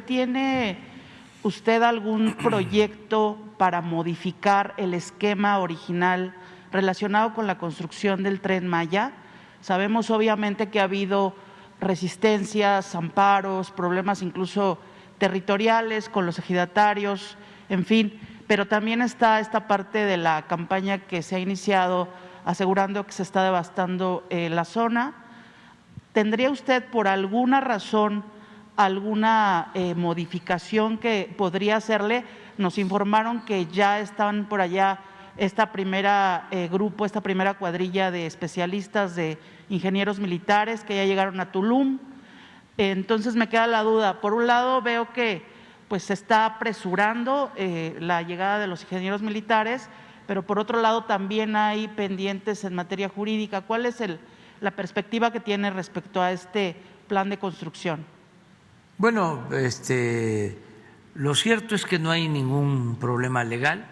¿Tiene usted algún proyecto para modificar el esquema original relacionado con la construcción del Tren Maya? Sabemos obviamente que ha habido resistencias, amparos, problemas incluso territoriales con los ejidatarios, en fin, pero también está esta parte de la campaña que se ha iniciado asegurando que se está devastando la zona. ¿Tendría usted por alguna razón alguna modificación que podría hacerle? Nos informaron que ya están por allá esta primera grupo, esta primera cuadrilla de especialistas de ingenieros militares que ya llegaron a Tulum. Entonces me queda la duda. Por un lado veo que pues se está apresurando la llegada de los ingenieros militares, pero por otro lado también hay pendientes en materia jurídica. ¿Cuál es la perspectiva que tiene respecto a este plan de construcción? Bueno, lo cierto es que no hay ningún problema legal.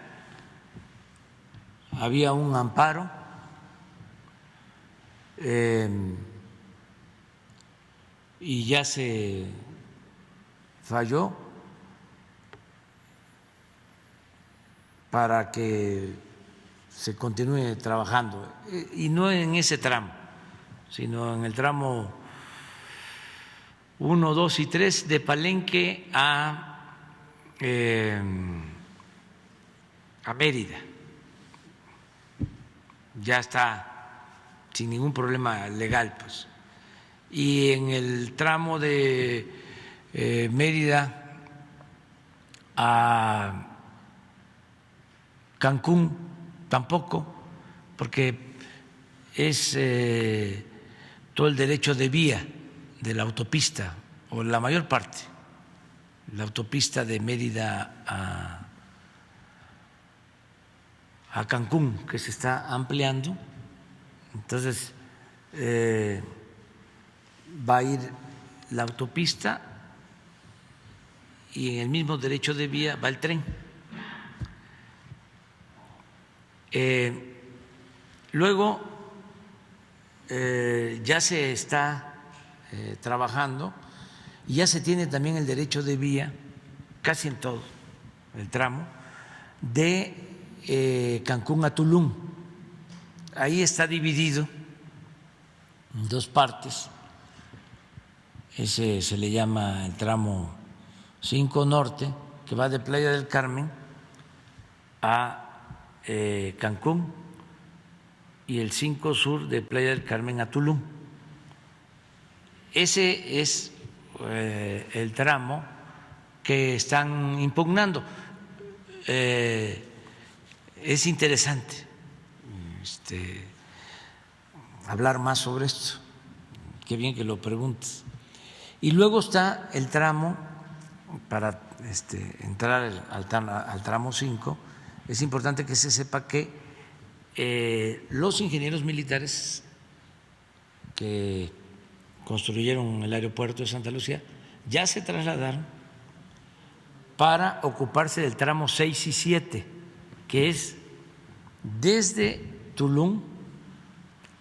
Había un amparo y ya se falló para que se continúe trabajando, y no en ese tramo, sino en el tramo 1, 2 y 3 de Palenque a Mérida. Ya está sin ningún problema legal, pues. Y en el tramo de Mérida a Cancún tampoco, porque es todo el derecho de vía de la autopista, o la mayor parte, la autopista de Mérida a Cancún, que se está ampliando. Entonces va a ir la autopista y en el mismo derecho de vía va el tren. Luego ya se está trabajando y ya se tiene también el derecho de vía casi en todo el tramo de Cancún a Tulum. Ahí está dividido en dos partes. Ese se le llama el tramo 5 Norte, que va de Playa del Carmen a Cancún, y el 5 Sur de Playa del Carmen a Tulum. Ese es el tramo que están impugnando. Es interesante hablar más sobre esto. Qué bien que lo preguntes. Y luego está el tramo, para entrar al tramo 5, es importante que se sepa que los ingenieros militares que construyeron el aeropuerto de Santa Lucía ya se trasladaron para ocuparse del tramo 6 y 7, que es desde Tulum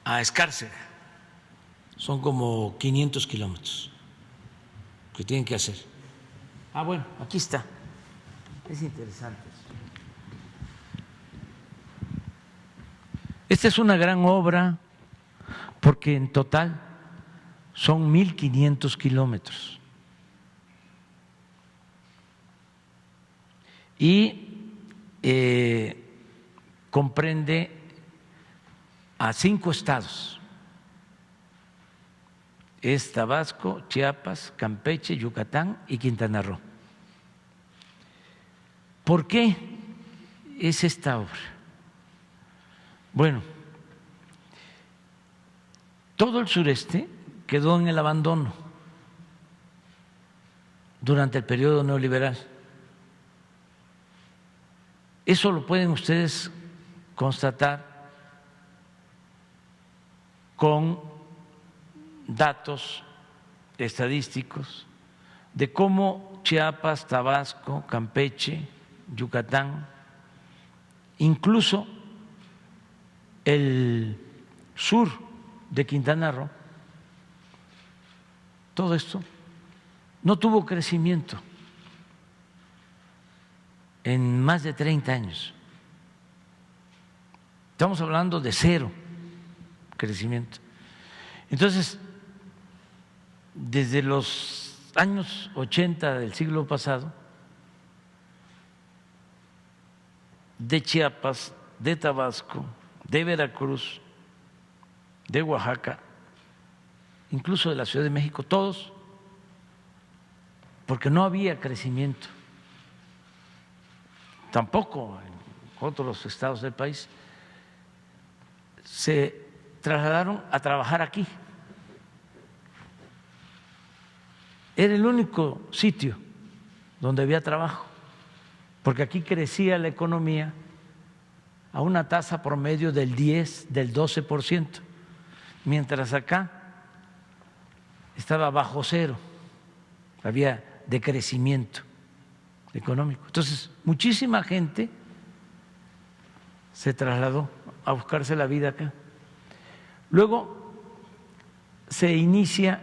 a Escárcega. Son como 500 kilómetros que tienen que hacer. Bueno, aquí está. Es interesante. Esta es una gran obra porque en total son 1,500 kilómetros. Y comprende a 5 estados. Es Tabasco, Chiapas, Campeche, Yucatán y Quintana Roo. ¿Por qué es esta obra? Bueno, todo el sureste quedó en el abandono durante el periodo neoliberal. Eso lo pueden ustedes constatar con datos estadísticos de cómo Chiapas, Tabasco, Campeche, Yucatán, incluso el sur de Quintana Roo, todo esto no tuvo crecimiento en más de 30 años. Estamos hablando de cero crecimiento. Entonces, desde los años 80 del siglo pasado, de Chiapas, de Tabasco, de Veracruz, de Oaxaca, incluso de la Ciudad de México, todos, porque no había crecimiento, tampoco en otros estados del país, se trasladaron a trabajar aquí. Era el único sitio donde había trabajo, porque aquí crecía la economía a una tasa promedio del 10, del 12%, mientras acá estaba bajo cero, había decrecimiento económico. Entonces, muchísima gente se trasladó a buscarse la vida acá. Luego se inicia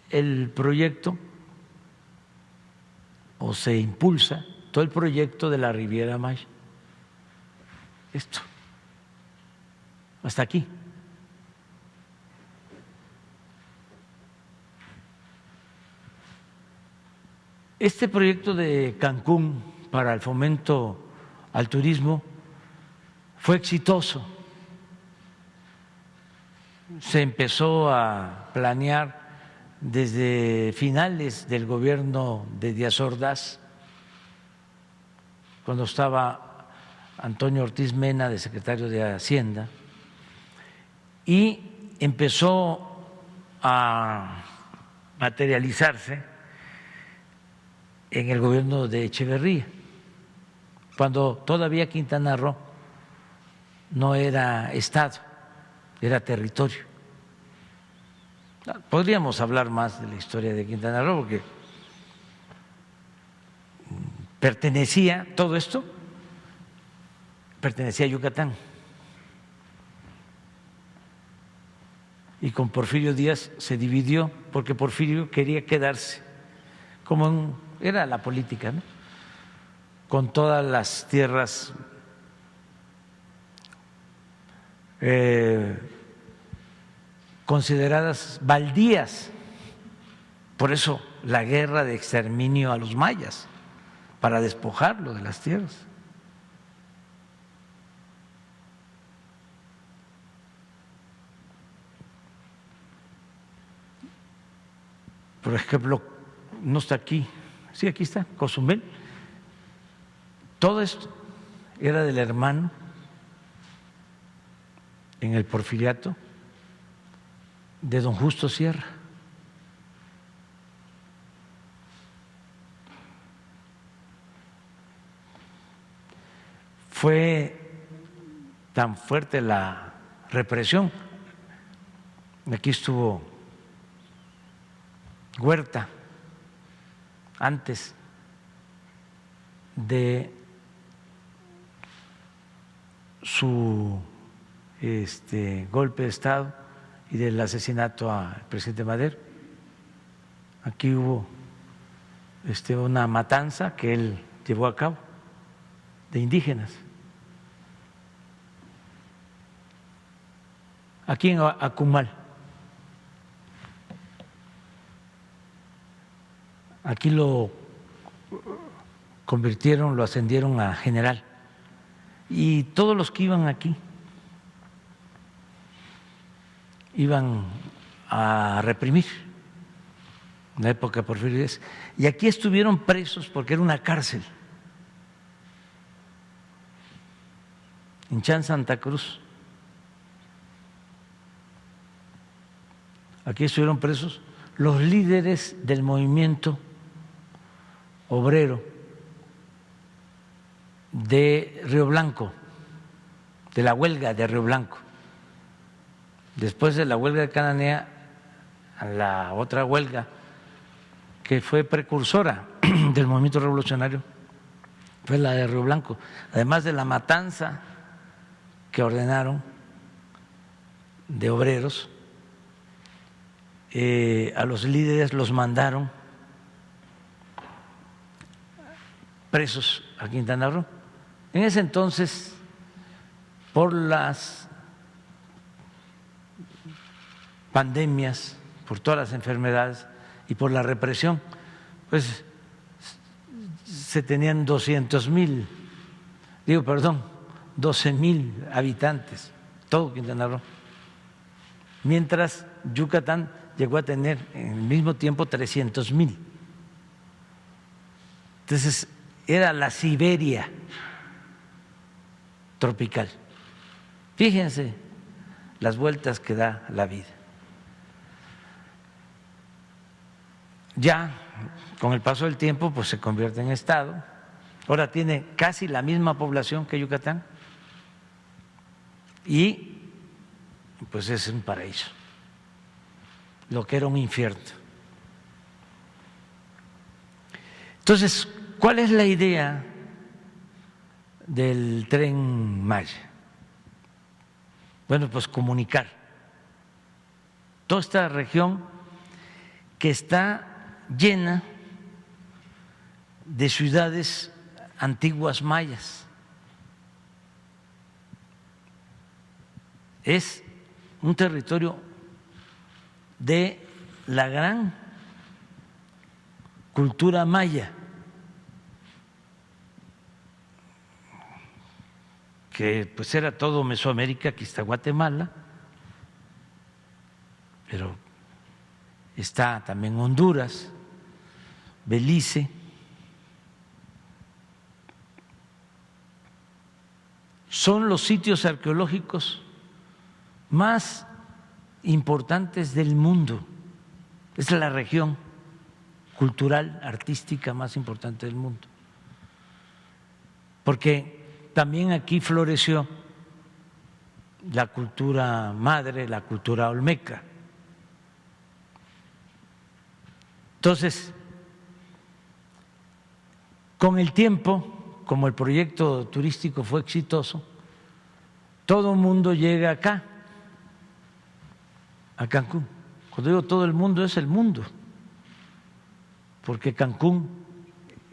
el proyecto o se impulsa todo el proyecto de la Riviera Maya. Esto, hasta aquí. Este proyecto de Cancún para el fomento al turismo fue exitoso. Se empezó a planear desde finales del gobierno de Díaz Ordaz, cuando estaba Antonio Ortiz Mena de secretario de Hacienda, y empezó a materializarse en el gobierno de Echeverría, cuando todavía Quintana Roo no era estado, era territorio. Podríamos hablar más de la historia de Quintana Roo, porque pertenecía, todo esto pertenecía a Yucatán. Y con Porfirio Díaz se dividió, porque Porfirio quería quedarse, como era la política, ¿no?, con todas las tierras consideradas baldías. Por eso la guerra de exterminio a los mayas, para despojarlo de las tierras. Por ejemplo, no está aquí, sí, aquí está, Cozumel. Todo esto era del hermano en el porfiriato de don Justo Sierra. Fue tan fuerte la represión. Aquí estuvo Huerta antes de su golpe de Estado y del asesinato al presidente Madero. Aquí hubo una matanza que él llevó a cabo de indígenas. Aquí en Acumal. Aquí lo convirtieron, lo ascendieron a general. Y todos los que iban aquí iban a reprimir en la época de Porfirio Díaz. Y aquí estuvieron presos porque era una cárcel. En Chan, Santa Cruz. Aquí estuvieron presos los líderes del movimiento obrero de Río Blanco, de la huelga de Río Blanco. Después de la huelga de Cananea, la otra huelga que fue precursora del movimiento revolucionario fue la de Río Blanco, además de la matanza que ordenaron de obreros. A los líderes los mandaron presos a Quintana Roo. En ese entonces, por las pandemias, por todas las enfermedades y por la represión, pues se tenían 12,000 habitantes, todo Quintana Roo, mientras Yucatán llegó a tener en el mismo tiempo 300,000. Entonces era la Siberia tropical. Fíjense las vueltas que da la vida. Ya con el paso del tiempo pues se convierte en estado. Ahora tiene casi la misma población que Yucatán y pues es un paraíso, lo que era un infierno. Entonces, ¿cuál es la idea del Tren Maya? Bueno, pues comunicar toda esta región que está llena de ciudades antiguas mayas. Es un territorio de la gran cultura maya, que pues era todo Mesoamérica, aquí está Guatemala, pero está también Honduras, Belice, son los sitios arqueológicos más importantes del mundo. Es la región cultural, artística más importante del mundo, porque también aquí floreció la cultura madre, la cultura olmeca. Entonces, con el tiempo, como el proyecto turístico fue exitoso, todo el mundo llega acá, a Cancún. Cuando digo todo el mundo, es el mundo, porque Cancún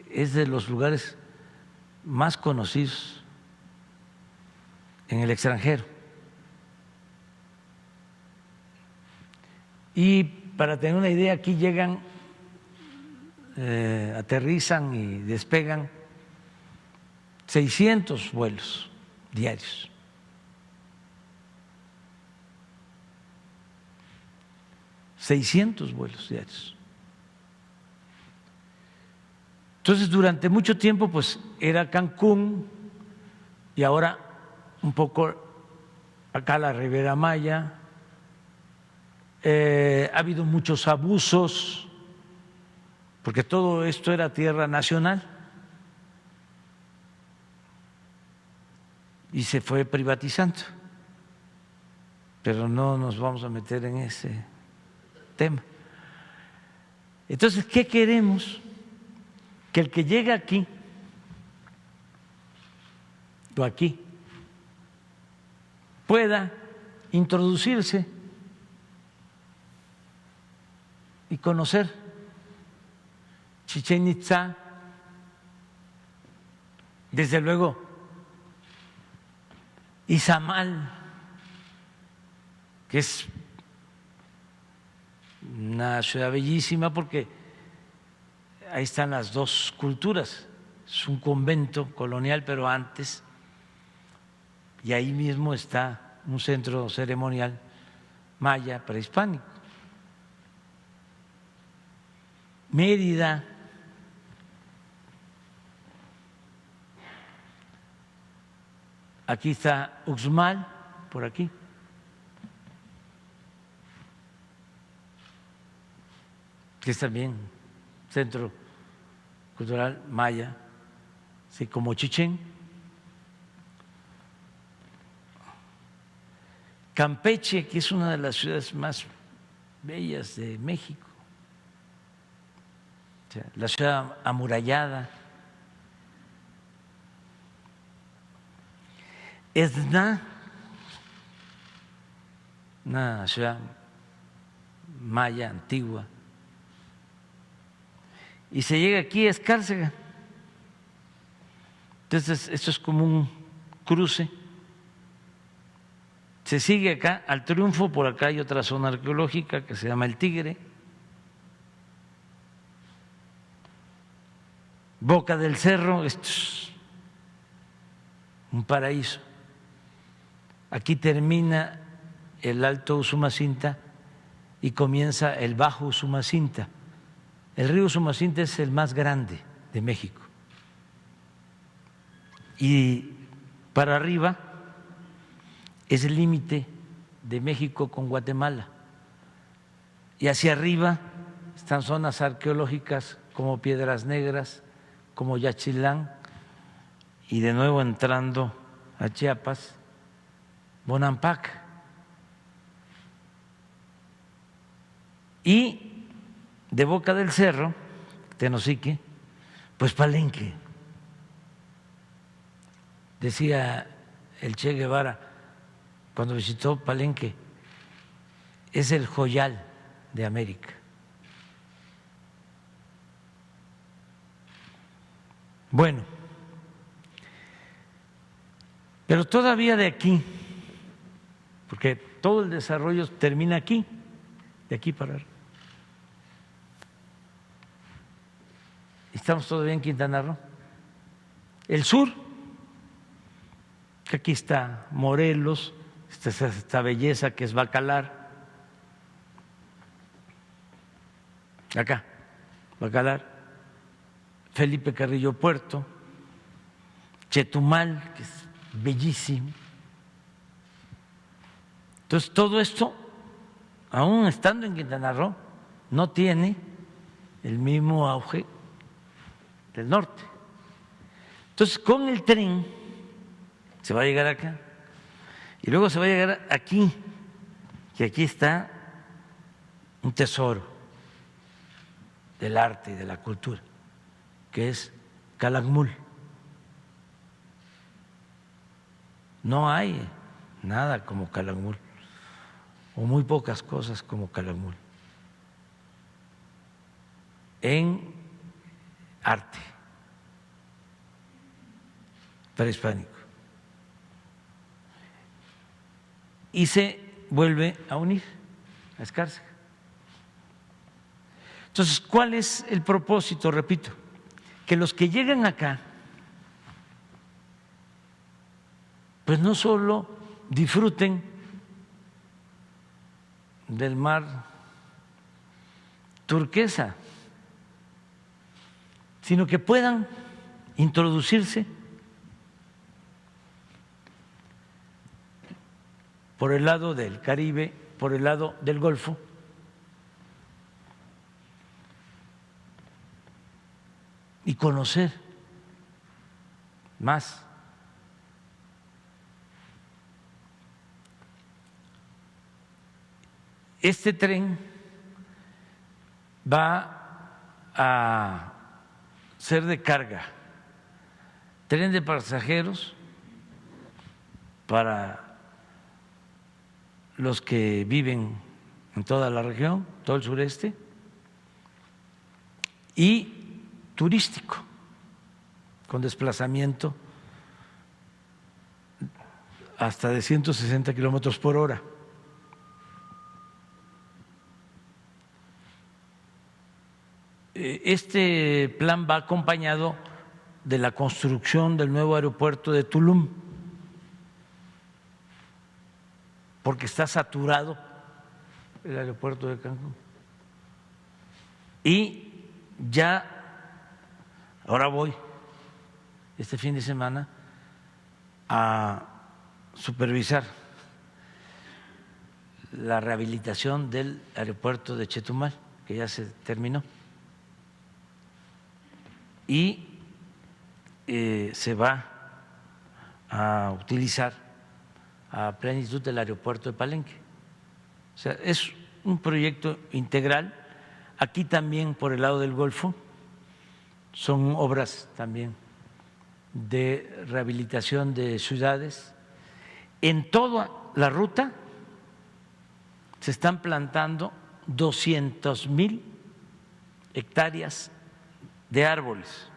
es de los lugares más conocidos en el extranjero. Y para tener una idea, aquí llegan, aterrizan y despegan 600 vuelos diarios. Entonces, durante mucho tiempo, pues era Cancún y ahora un poco acá la Riviera Maya. Ha habido muchos abusos, porque todo esto era tierra nacional y se fue privatizando, pero no nos vamos a meter en ese tema. Entonces, ¿qué queremos? Que el que llega aquí o aquí pueda introducirse y conocer Chichén Itzá, desde luego Izamal, que es una ciudad bellísima porque ahí están las dos culturas, es un convento colonial, pero antes, y ahí mismo está un centro ceremonial maya prehispánico. Mérida, aquí está Uxmal, por aquí. Que es también centro cultural maya, así como Chichén. Campeche, que es una de las ciudades más bellas de México, o sea, la ciudad amurallada. Esna, una ciudad maya antigua. Y se llega aquí a Escárcega, Entonces, esto es como un cruce. Se sigue acá al Triunfo, por acá hay otra zona arqueológica que se llama El Tigre. Boca del Cerro, esto es un paraíso. Aquí termina el Alto Usumacinta y comienza el Bajo Usumacinta. El río Usumacinta es el más grande de México. Y para arriba es el límite de México con Guatemala. Y hacia arriba están zonas arqueológicas como Piedras Negras, como Yaxchilán, y de nuevo entrando a Chiapas, Bonampak. Y de Boca del Cerro, Tenosique, pues Palenque. Decía el Che Guevara cuando visitó Palenque, es el joyal de América. Bueno, pero todavía de aquí, porque todo el desarrollo termina aquí, de aquí para arriba. Estamos todavía en Quintana Roo. El sur, que aquí está Morelos, esta belleza que es Bacalar, acá, Bacalar, Felipe Carrillo Puerto, Chetumal, que es bellísimo. Entonces, todo esto, aún estando en Quintana Roo, no tiene el mismo auge del norte. Entonces, con el tren se va a llegar acá y luego se va a llegar aquí, que aquí está un tesoro del arte y de la cultura, que es Calakmul. No hay nada como Calakmul, o muy pocas cosas como Calakmul en arte prehispánico. Y se vuelve a unir a Escárcega. Entonces, ¿cuál es el propósito? Repito, que los que llegan acá, pues no solo disfruten del mar turquesa, sino que puedan introducirse por el lado del Caribe, por el lado del Golfo, y conocer más. Este tren va a ser de carga, tren de pasajeros para los que viven en toda la región, todo el sureste, y turístico, con desplazamiento hasta de 160 kilómetros por hora. Este plan va acompañado de la construcción del nuevo aeropuerto de Tulum, porque está saturado el aeropuerto de Cancún. Y ya, ahora voy este fin de semana a supervisar la rehabilitación del aeropuerto de Chetumal, que ya se terminó. Y se va a utilizar a plenitud del aeropuerto de Palenque. O sea, es un proyecto integral. Aquí también por el lado del Golfo son obras también de rehabilitación de ciudades. En toda la ruta se están plantando 200,000 hectáreas de árboles.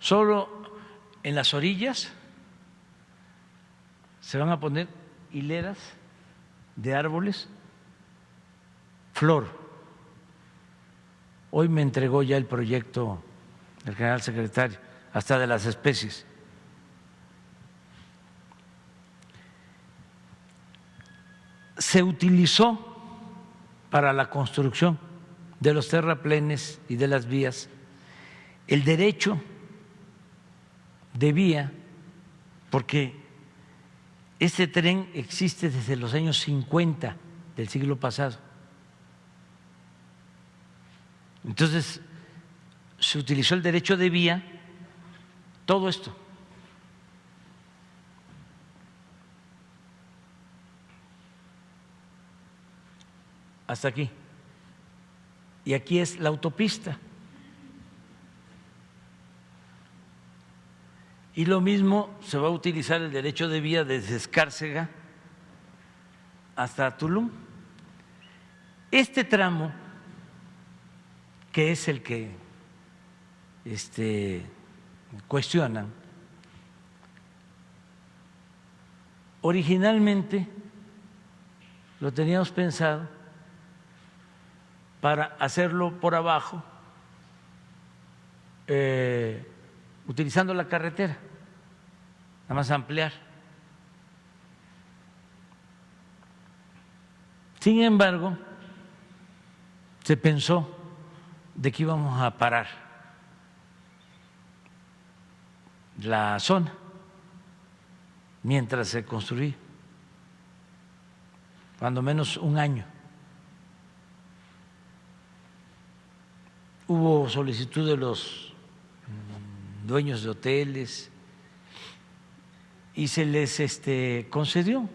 Solo en las orillas se van a poner hileras de árboles, flor. Hoy me entregó ya el proyecto el general secretario, hasta de las especies. Se utilizó para la construcción de los terraplenes y de las vías el derecho de vía, porque este tren existe desde los años 50 del siglo pasado. Entonces, se utilizó el derecho de vía, todo esto. Hasta aquí. Y aquí es la autopista. Y lo mismo se va a utilizar el derecho de vía desde Escárcega hasta Tulum. Este tramo, que es el que cuestionan, originalmente lo teníamos pensado para hacerlo por abajo, utilizando la carretera, nada más ampliar. Sin embargo, se pensó de que íbamos a parar la zona mientras se construía, cuando menos un año. Hubo solicitud de los dueños de hoteles y se les concedió.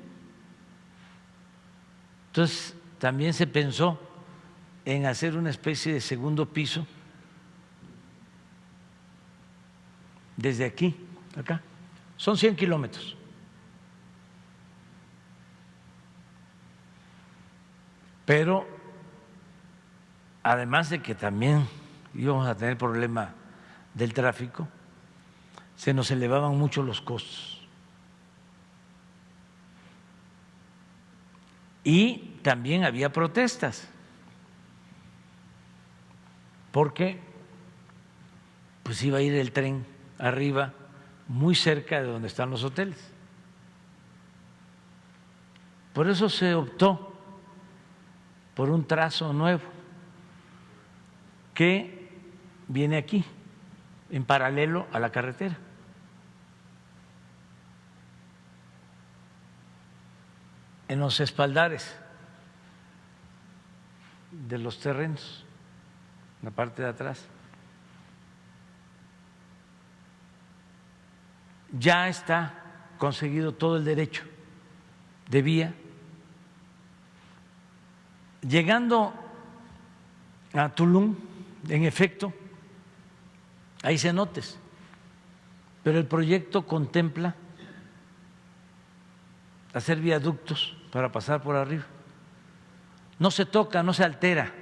Entonces, también se pensó en hacer una especie de segundo piso desde aquí, acá. Son 100 kilómetros. Pero, además de que también íbamos a tener problema del tráfico, se nos elevaban mucho los costos. Y también había protestas, porque pues iba a ir el tren arriba, muy cerca de donde están los hoteles. Por eso se optó por un trazo nuevo que viene aquí, en paralelo a la carretera. En los espaldares de los terrenos, en la parte de atrás. Ya está conseguido todo el derecho de vía. Llegando a Tulum, en efecto, hay cenotes, pero el proyecto contempla hacer viaductos para pasar por arriba. No se toca, no se altera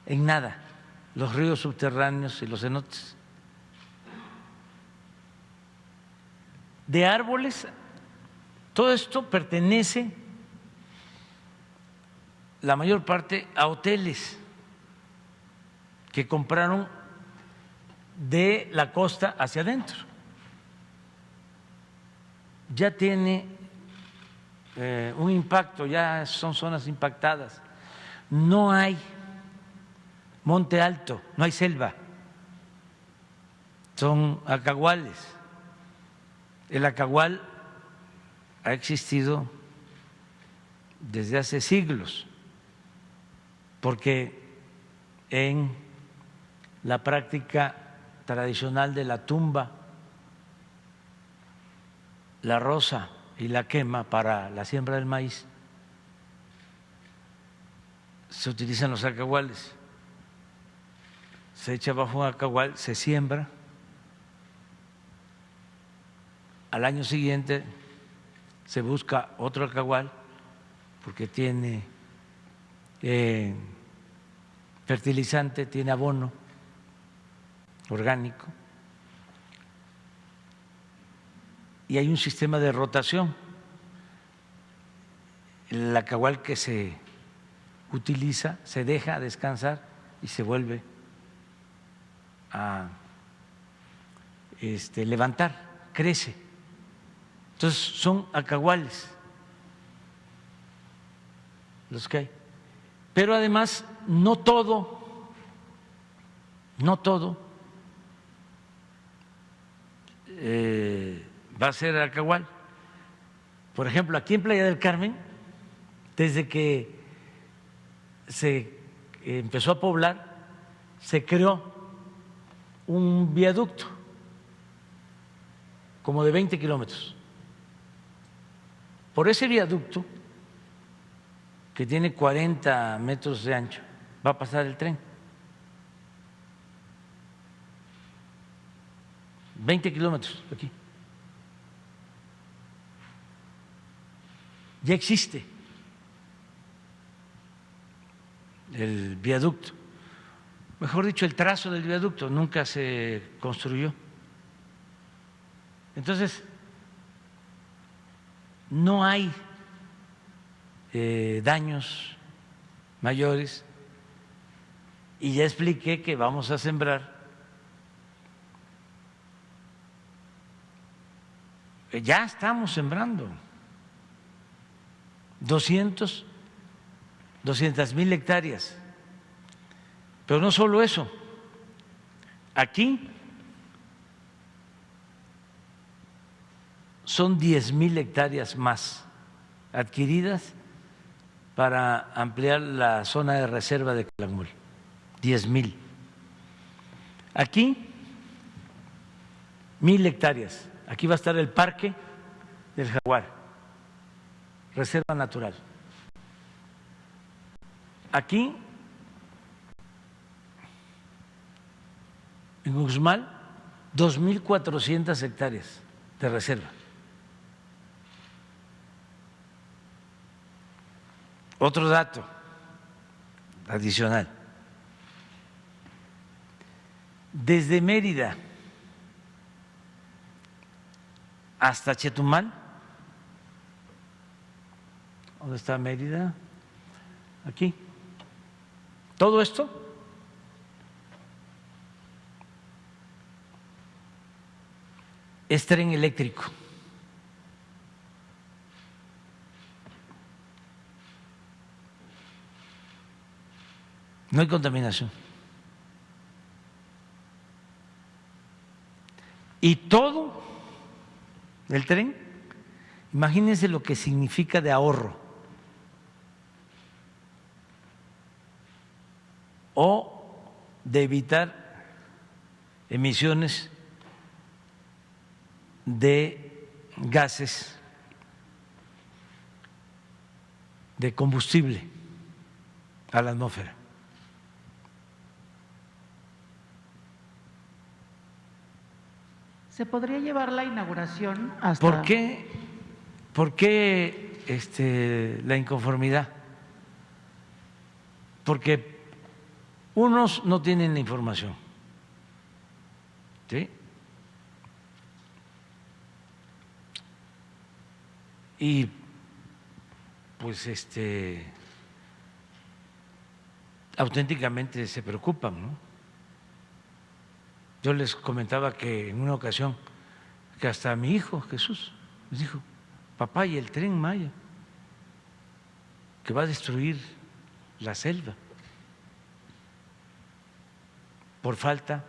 en nada los ríos subterráneos y los cenotes. De árboles, todo esto pertenece la mayor parte a hoteles que compraron de la costa hacia adentro. Ya tiene un impacto, ya son zonas impactadas. No hay monte alto, no hay selva, son acahuales. El acahual ha existido desde hace siglos, porque en la práctica tradicional de la tumba, la roza y la quema para la siembra del maíz, se utilizan los acahuales. Se echa bajo un acahual, se siembra, al año siguiente se busca otro acahual porque tiene fertilizante, tiene abono orgánico, y hay un sistema de rotación. El acahual que se utiliza se deja descansar y se vuelve a levantar, crece. Entonces son acahuales los que hay. Pero además no todo va a ser acahual. Por ejemplo, aquí en Playa del Carmen, desde que se empezó a poblar, se creó un viaducto como de 20 kilómetros. Por ese viaducto, que tiene 40 metros de ancho, va a pasar el tren. 20 kilómetros aquí. Ya existe el viaducto, mejor dicho, el trazo del viaducto, nunca se construyó. Entonces, no hay daños mayores y ya expliqué que vamos a sembrar. Ya estamos sembrando 200,000 hectáreas. Pero no solo eso, aquí son 10,000 hectáreas más adquiridas para ampliar la zona de reserva de Calakmul. 10,000. Aquí 1,000 hectáreas. Aquí va a estar el Parque del Jaguar, reserva natural. Aquí, en Uxmal, 2,400 hectáreas de reserva. Otro dato adicional. Desde Mérida hasta Chetumal, ¿dónde está Mérida? Aquí. Todo esto es tren eléctrico. No hay contaminación. Y todo el tren, imagínense lo que significa de ahorro. O de evitar emisiones de gases de combustible a la atmósfera. ¿Se podría llevar la inauguración hasta? ¿Por qué la inconformidad? Porque unos no tienen la información, ¿sí? Y pues auténticamente se preocupan, ¿no? Yo les comentaba que en una ocasión que hasta mi hijo Jesús me dijo: papá, ¿y el Tren Maya que va a destruir la selva por falta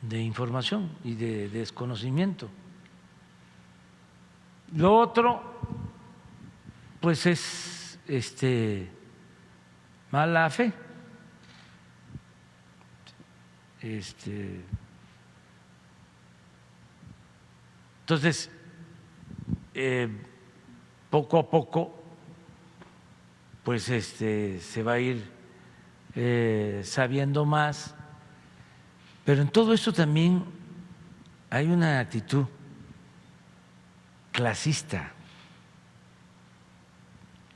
de información y de desconocimiento? Lo otro, pues es mala fe. Entonces, poco a poco, pues se va a ir sabiendo más, pero en todo esto también hay una actitud clasista.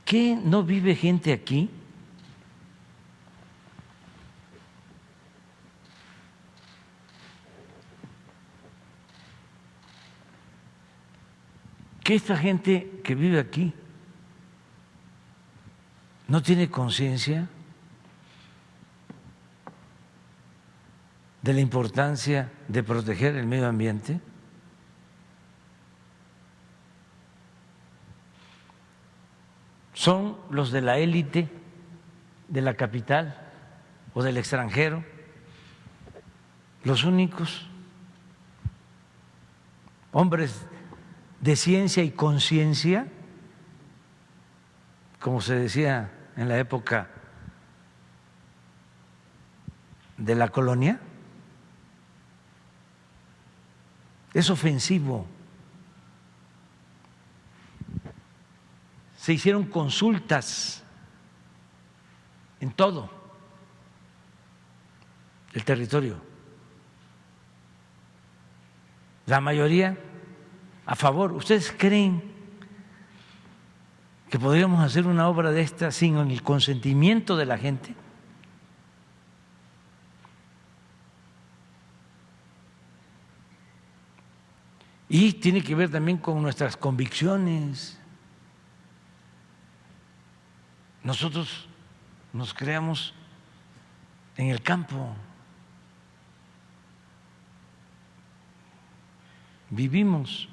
¿Qué no vive gente aquí que esta gente que vive aquí no tiene conciencia de la importancia de proteger el medio ambiente. Son los de la élite de la capital o del extranjero los únicos hombres de ciencia y conciencia, como se decía en la época de la colonia. Es ofensivo. Se hicieron consultas en todo el territorio. La mayoría a favor. ¿Ustedes creen que podríamos hacer una obra de esta sin el consentimiento de la gente? Y tiene que ver también con nuestras convicciones. Nosotros nos creamos en el campo, vivimos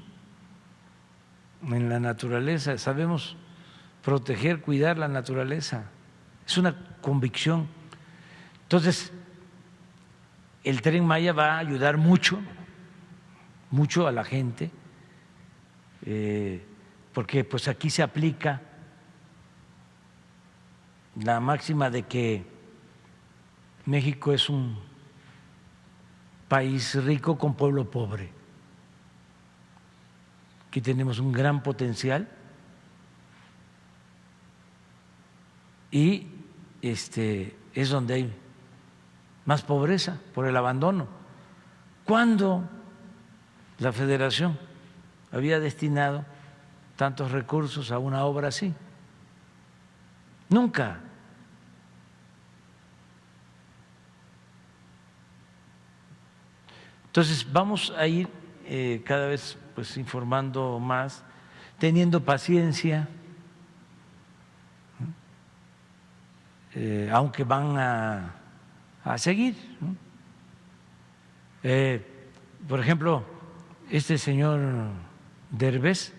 en la naturaleza, sabemos proteger, cuidar la naturaleza, es una convicción. Entonces, el Tren Maya va a ayudar mucho a la gente, porque pues aquí se aplica la máxima de que México es un país rico con pueblo pobre. Aquí tenemos un gran potencial y es donde hay más pobreza por el abandono. ¿Cuándo la Federación había destinado tantos recursos a una obra así? Nunca. Entonces vamos a ir cada vez pues informando más, teniendo paciencia, aunque van a seguir, ¿no? Por ejemplo, este señor Derbez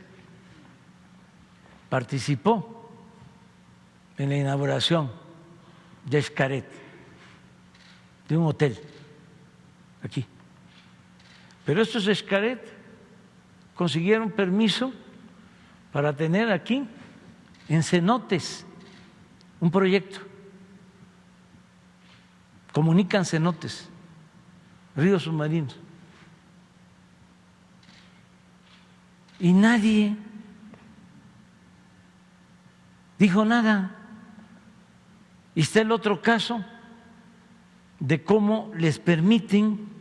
participó en la inauguración de Xcaret, de un hotel aquí. Pero estos de Xcaret consiguieron permiso para tener aquí en cenotes un proyecto. Comunican cenotes, ríos submarinos. Y nadie dijo nada. Y está el otro caso de cómo les permiten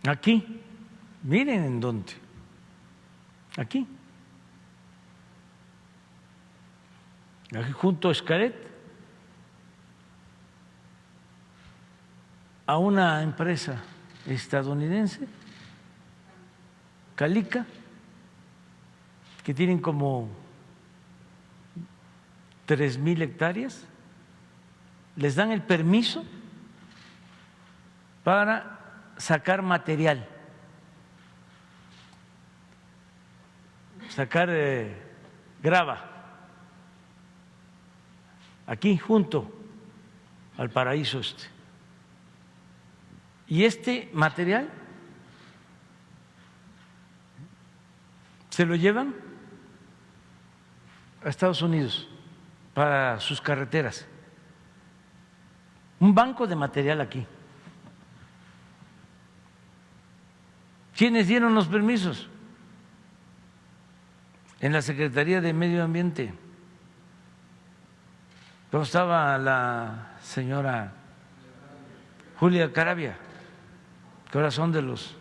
aquí, miren en dónde, aquí junto a Xcaret, a una empresa estadounidense, Calica, que tienen como 3,000 hectáreas, les dan el permiso para sacar material, sacar grava, aquí junto al paraíso este. Y este material se lo llevan a Estados Unidos para sus carreteras. Un banco de material aquí. ¿Quiénes dieron los permisos? En la Secretaría de Medio Ambiente. ¿Cómo estaba la señora Julia Caravia? Que ahora son de los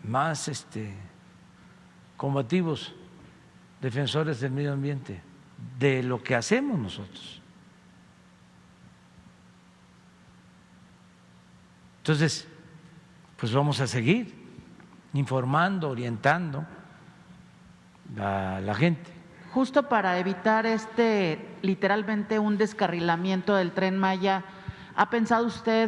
más combativos defensores del medio ambiente, de lo que hacemos nosotros. Entonces, pues vamos a seguir informando, orientando a la gente. Justo para evitar literalmente un descarrilamiento del Tren Maya, ¿ha pensado usted